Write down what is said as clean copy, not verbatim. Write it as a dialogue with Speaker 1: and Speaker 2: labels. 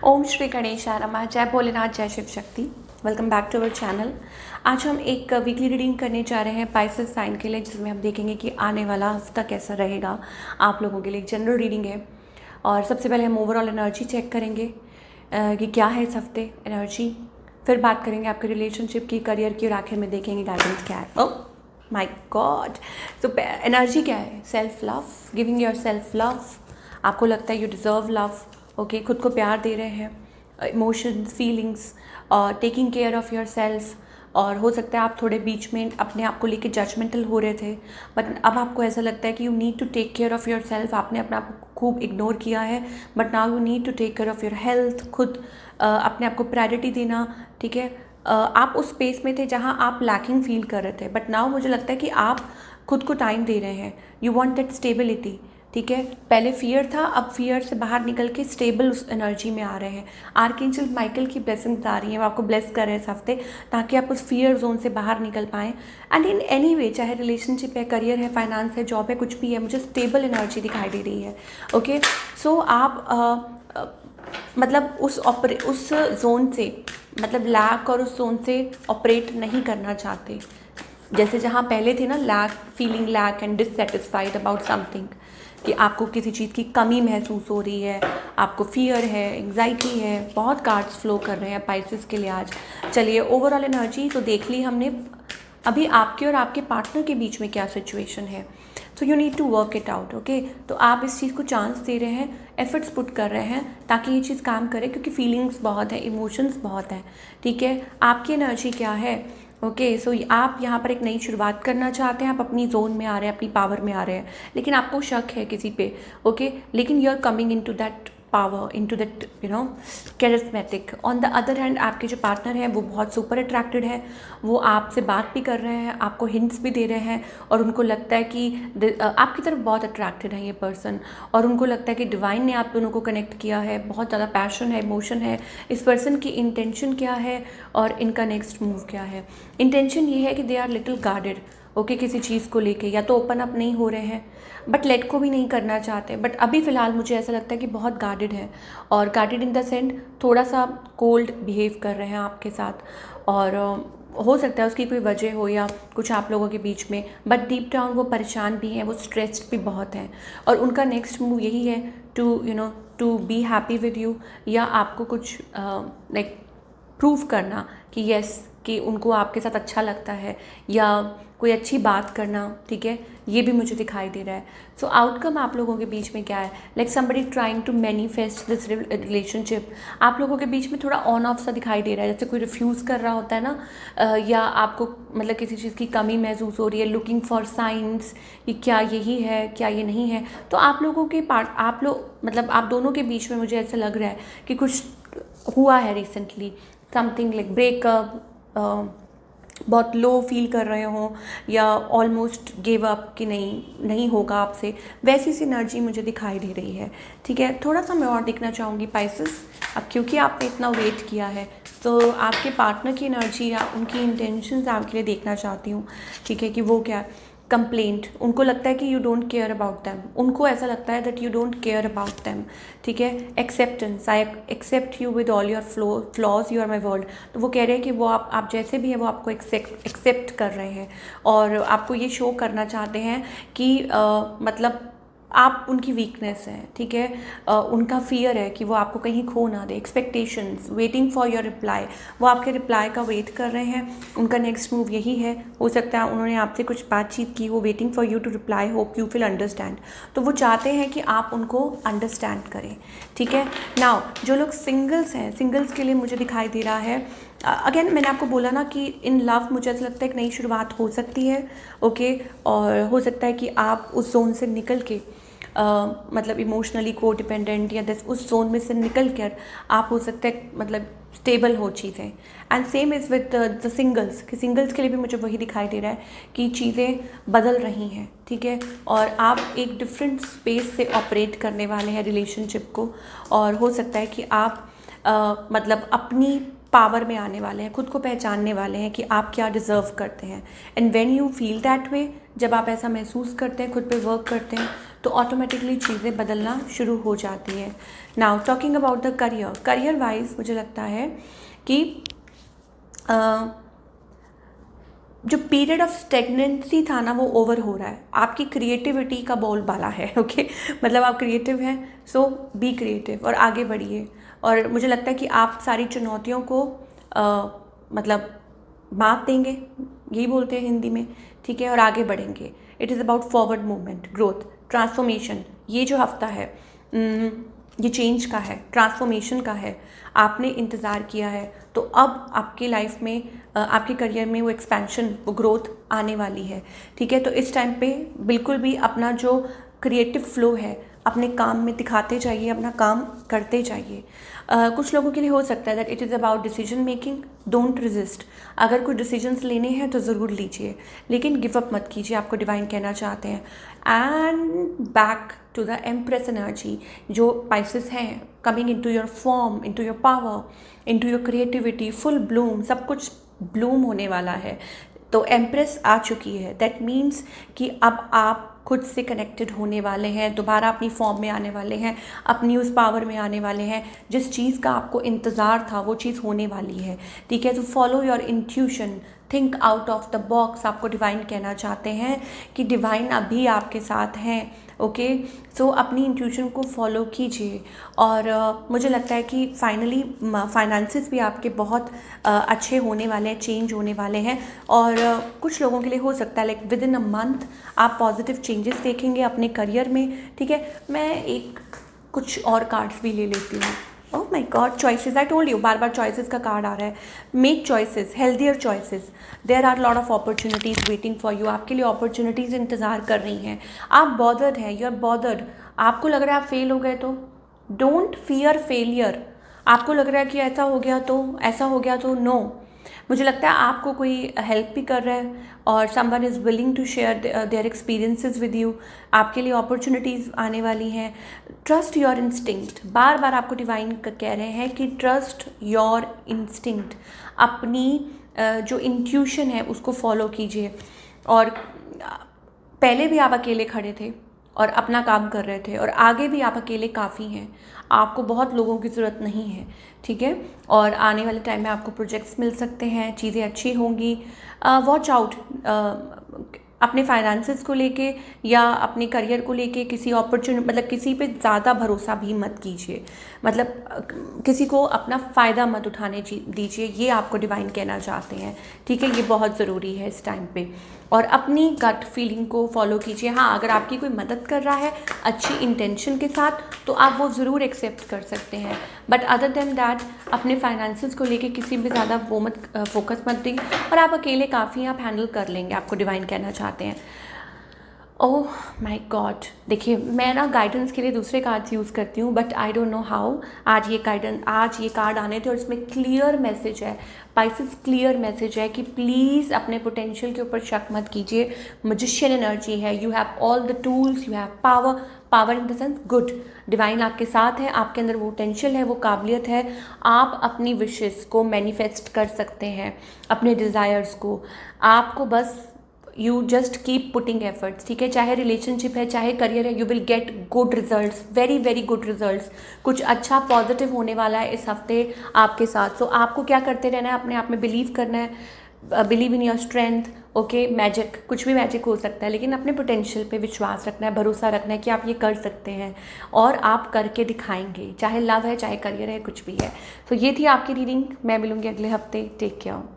Speaker 1: ओम श्री गणेशाय नमः। जय भोलेनाथ, जय Shiv Shakti. Welcome back to our channel. आज हम एक वीकली रीडिंग करने जा रहे हैं पाइसेस साइन के लिए, जिसमें हम देखेंगे कि आने वाला हफ्ता कैसा रहेगा आप लोगों के लिए। एक जनरल रीडिंग है और सबसे पहले हम ओवरऑल एनर्जी चेक करेंगे कि क्या है इस हफ्ते एनर्जी। फिर बात करेंगे आपके रिलेशनशिप की, करियर की, और आखिर में देखेंगे गाइडेंस क्या है। ओह माय गॉड। तो एनर्जी क्या है? Self love, giving your self love. आपको लगता है यू डिज़र्व लव। ओके, खुद को प्यार दे रहे हैं, emotions, feelings, taking care of your self. और हो सकता है आप थोड़े बीच में अपने आप को लेके जजमेंटल हो रहे थे, बट अब आपको ऐसा लगता है कि you need to take care of yourself. आपने अपने आप को खूब इग्नोर किया है, but now you need to take care of your health. खुद अपने आप को प्रायोरिटी देना, ठीक है। आप उस स्पेस में थे जहाँ आप लैकिंग फील कर रहे थे, बट नाउ मुझे लगता है कि आप खुद को टाइम दे रहे हैं। यू वांट दैट स्टेबिलिटी, ठीक है। पहले फियर था, अब फियर से बाहर निकल के स्टेबल उस एनर्जी में आ रहे हैं। आर्कएंजल माइकल की ब्लेसिंग्स आ रही हैं, वो आपको ब्लेस कर रहे हैं इस हफ्ते, ताकि आप उस फियर जोन से बाहर निकल पाएँ। एंड इन एनी वे, चाहे रिलेशनशिप है, करियर है, फाइनेंस है, जॉब है, कुछ भी है, मुझे स्टेबल एनर्जी दिखाई दे रही है। ओके, सो आप मतलब उस जोन से, मतलब लैक और उस जोन से ऑपरेट नहीं करना चाहते। जैसे जहाँ पहले थे ना, lack, feeling lack and dissatisfied about something, कि आपको किसी चीज़ की कमी महसूस हो रही है, आपको फियर है, एंग्जाइटी है। बहुत कार्ड्स फ्लो कर रहे हैं पाइसेस के लिए आज। चलिए, ओवरऑल एनर्जी तो देख ली हमने। अभी आपके और आपके पार्टनर के बीच में क्या सिचुएशन है, तो you need to work it out. Okay, तो आप इस चीज़ को चांस दे रहे हैं, एफर्ट्स पुट कर रहे हैं ताकि ये चीज़ काम करे, क्योंकि फीलिंग्स बहुत है, इमोशंस बहुत हैं, ठीक है। आपकी एनर्जी क्या है? ओके, सो आप यहाँ पर एक नई शुरुआत करना चाहते हैं। आप अपनी जोन में आ रहे हैं, अपनी पावर में आ रहे हैं, लेकिन आपको शक है किसी पे। ओके, लेकिन you are coming into that power, into that charismatic. On the other hand, आपके जो पार्टनर हैं वो बहुत सुपर अट्रैक्टेड है। वो आपसे बात भी कर रहे हैं, आपको हिंट्स भी दे रहे हैं, और उनको लगता है कि आपकी तरफ बहुत अट्रैक्टेड है ये पर्सन, और उनको लगता है कि डिवाइन ने आप दोनों को कनेक्ट किया है। बहुत ज़्यादा पैशन है, इमोशन है। इस पर्सन की इंटेंशन क्या है और इनका नेक्स्ट मूव क्या है? इंटेंशन ये है कि they are little guarded. Okay, किसी चीज़ को लेके या तो ओपन अप नहीं हो रहे हैं, बट लेट को भी नहीं करना चाहते। बट अभी फ़िलहाल मुझे ऐसा लगता है कि बहुत गार्डेड है, और गार्डेड इन द सेंस थोड़ा सा कोल्ड बिहेव कर रहे हैं आपके साथ। और हो सकता है उसकी कोई वजह हो या कुछ आप लोगों के बीच में, बट डीप डाउन वो परेशान भी हैं, वो स्ट्रेस्ड भी बहुत हैं, और उनका नेक्स्ट मूव यही है to to be happy with you, या आपको कुछ लाइक प्रूव करना कि यस, कि उनको आपके साथ अच्छा लगता है, या कोई अच्छी बात करना, ठीक है। ये भी मुझे दिखाई दे रहा है। सो आउटकम आप लोगों के बीच में क्या है? Like somebody trying to manifest this relationship. आप लोगों के बीच में थोड़ा ऑन ऑफ सा दिखाई दे रहा है, जैसे कोई रिफ्यूज़ कर रहा होता है ना, या आपको मतलब किसी चीज़ की कमी महसूस हो रही है, लुकिंग फॉर साइंस कि क्या यही है, क्या ये नहीं है। तो आप लोगों के आप लोग, मतलब आप दोनों के बीच में मुझे ऐसा लग रहा है कि कुछ हुआ है रिसेंटली, समथिंग लाइक ब्रेकअप, बहुत लो फील कर रहे हो, या ऑलमोस्ट गिव अप कि नहीं होगा आपसे, वैसी सी एनर्जी मुझे दिखाई दे रही है, ठीक है। थोड़ा सा मैं और देखना चाहूँगी पाइसेस। अब क्योंकि आपने इतना वेट किया है, तो आपके पार्टनर की एनर्जी या उनकी इंटेंशंस आपके लिए देखना चाहती हूँ, ठीक है, कि वो क्या है। कंप्लेंट, उनको लगता है कि you don't care about them, उनको ऐसा लगता है that you don't care about them, ठीक है। Acceptance, I accept you with all your flaws, you are my world. तो वो कह रहे हैं कि वो आप जैसे भी हैं वो आपको एक्सेप्ट कर रहे हैं, और आपको ये शो करना चाहते हैं कि मतलब आप उनकी वीकनेस है, ठीक है। उनका फियर है कि वो आपको कहीं खो ना दे। Expectations, waiting for your reply, वो आपके रिप्लाई का वेट कर रहे हैं। उनका नेक्स्ट मूव यही है। हो सकता है उन्होंने आपसे कुछ बातचीत की, वो waiting for you to reply, hope you will understand. तो वो चाहते हैं कि आप उनको अंडरस्टैंड करें, ठीक है। नाउ जो लोग सिंगल्स हैं, सिंगल्स के लिए मुझे दिखाई दे रहा है, अगेन मैंने आपको बोला ना कि इन लव मुझे ऐसा लगता है एक नई शुरुआत हो सकती है। ओके, और हो सकता है कि आप उस जोन से निकल के मतलब इमोशनली को डिपेंडेंट या उस जोन में से निकल कर आप हो सकता है मतलब स्टेबल हो चीज़ें। And same is with the singles, कि सिंगल्स के लिए भी मुझे वही दिखाई दे रहा है कि चीज़ें बदल रही हैं, ठीक है। और आप एक डिफरेंट स्पेस से ऑपरेट करने वाले हैं रिलेशनशिप को, और हो सकता है कि आप मतलब अपनी पावर में आने वाले हैं, खुद को पहचानने वाले हैं कि आप क्या डिज़र्व करते हैं। And when you feel that way, जब आप ऐसा महसूस करते हैं, खुद पे वर्क करते हैं, तो ऑटोमेटिकली चीज़ें बदलना शुरू हो जाती है। Now talking about the career wise मुझे लगता है कि जो पीरियड ऑफ स्टेगनेंसी था ना वो ओवर हो रहा है। आपकी क्रिएटिविटी का बोलबाला है, ओके मतलब आप क्रिएटिव हैं, सो बी क्रिएटिव और आगे बढ़िए। और मुझे लगता है कि आप सारी चुनौतियों को मतलब मात देंगे, यही बोलते हैं हिंदी में, ठीक है, और आगे बढ़ेंगे। It is about forward movement, growth, transformation. ये जो हफ्ता है ये चेंज का है, ट्रांसफॉर्मेशन का है। आपने इंतज़ार किया है तो अब आपकी लाइफ में आपके करियर में वो एक्सपेंशन, वो ग्रोथ आने वाली है, ठीक है। तो इस टाइम पे बिल्कुल भी अपना जो क्रिएटिव फ्लो है अपने काम में दिखाते जाइए, अपना काम करते जाइए। कुछ लोगों के लिए हो सकता है that it is about decision making, don't resist. अगर कुछ डिसीजंस लेने हैं तो ज़रूर लीजिए, लेकिन गिव अप मत कीजिए, आपको डिवाइन कहना चाहते हैं। And back to the empress energy, जो पाइसेस हैं, coming into your form, into your power, into your creativity, full bloom, सब कुछ ब्लूम होने वाला है। तो एम्प्रेस आ चुकी है, दैट मीन्स कि अब आप खुद से कनेक्टेड होने वाले हैं, दोबारा अपनी फॉर्म में आने वाले हैं, अपनी उस पावर में आने वाले हैं। जिस चीज़ का आपको इंतज़ार था वो चीज़ होने वाली है, ठीक है। तो follow your intuition, think out of the box. आपको डिवाइन कहना चाहते हैं कि डिवाइन अभी आपके साथ हैं, ओके। सो अपनी इंट्यूशन को फॉलो कीजिए। और मुझे लगता है कि फाइनली फाइनेंसिस भी आपके बहुत अच्छे होने वाले हैं, चेंज होने वाले हैं। और कुछ लोगों के लिए हो सकता है like with in a month आप पॉजिटिव चेंजेस देखेंगे अपने करियर में, ठीक है। मैं एक कुछ और कार्ड्स भी ले लेती हूँ। Oh my god, choices, I told you, बार बार चॉइसेस का कार्ड आ रहा है। Make choices, healthier choices, there are lot of opportunities waiting for you. आपके लिए अपॉर्चुनिटीज़ इंतज़ार कर रही हैं। आप बॉदर्ड हैं, यू आर बॉदर्ड। आपको लग रहा है आप फेल हो गए तो डोंट फियर फेलियर। आपको लग रहा है कि ऐसा हो गया तो, ऐसा हो गया तो, नो। मुझे लगता है आपको कोई हेल्प भी कर रहा है और someone is willing to share their experiences with you. आपके लिए अपॉर्चुनिटीज़ आने वाली हैं। ट्रस्ट योर इंस्टिंक्ट, बार बार आपको डिवाइन कह रहे हैं कि ट्रस्ट योर इंस्टिंक्ट, अपनी जो इंट्यूशन है उसको फॉलो कीजिए। और पहले भी आप अकेले खड़े थे और अपना काम कर रहे थे, और आगे भी आप अकेले काफ़ी हैं। आपको बहुत लोगों की ज़रूरत नहीं है, ठीक है। और आने वाले टाइम में आपको प्रोजेक्ट्स मिल सकते हैं, चीज़ें अच्छी होंगी। वॉच आउट अपने फाइनेंसेस को लेके या अपने करियर को लेके किसी अपॉर्चुनिटी, मतलब किसी पे ज़्यादा भरोसा भी मत कीजिए, मतलब किसी को अपना फ़ायदा मत उठाने दीजिए, ये आपको डिवाइन कहना चाहते हैं, ठीक है। ये बहुत ज़रूरी है इस टाइम पे। और अपनी गट फीलिंग को फॉलो कीजिए। हाँ, अगर आपकी कोई मदद कर रहा है अच्छी इंटेंशन के साथ तो आप वो ज़रूर एक्सेप्ट कर सकते हैं, बट अदर देन दैट अपने फाइनेंसेस को लेके किसी भी ज़्यादा वो मत फोकस मत दें। और आप अकेले काफ़ी हैं, आप हैंडल कर लेंगे, आपको डिवाइन कहना चाहते हैं। ओह माय गॉड, देखिए मैं ना गाइडेंस के लिए दूसरे कार्ड्स यूज़ करती हूँ, but I don't know how आज ये कार्ड आने थे और इसमें क्लियर मैसेज है, पाइसेस क्लियर मैसेज है कि प्लीज़ अपने पोटेंशियल के ऊपर शक मत कीजिए। मैजिशियन एनर्जी है, you have all the tools, you have power in the sense good. Divine आपके साथ है, आपके अंदर वो पोटेंशियल है, वो काबिलियत है। आप अपनी विशेस को मैनिफेस्ट कर सकते हैं, अपने डिज़ायर्स को। आपको बस you just keep putting efforts, ठीक है। चाहे रिलेशनशिप है, चाहे करियर है, you will get good results, very very good results. कुछ अच्छा पॉजिटिव होने वाला है इस हफ्ते आपके साथ। सो आपको क्या करते रहना है, अपने आप में बिलीव करना है, believe in your strength, okay. Magic, कुछ भी मैजिक हो सकता है, लेकिन अपने पोटेंशियल पे विश्वास रखना है, भरोसा रखना है कि आप ये कर सकते हैं और आप करके दिखाएंगे, चाहे लव है, चाहे करियर है, कुछ भी है। तो ये थी आपकी रीडिंग। मैं मिलूंगी अगले हफ्ते। Take care.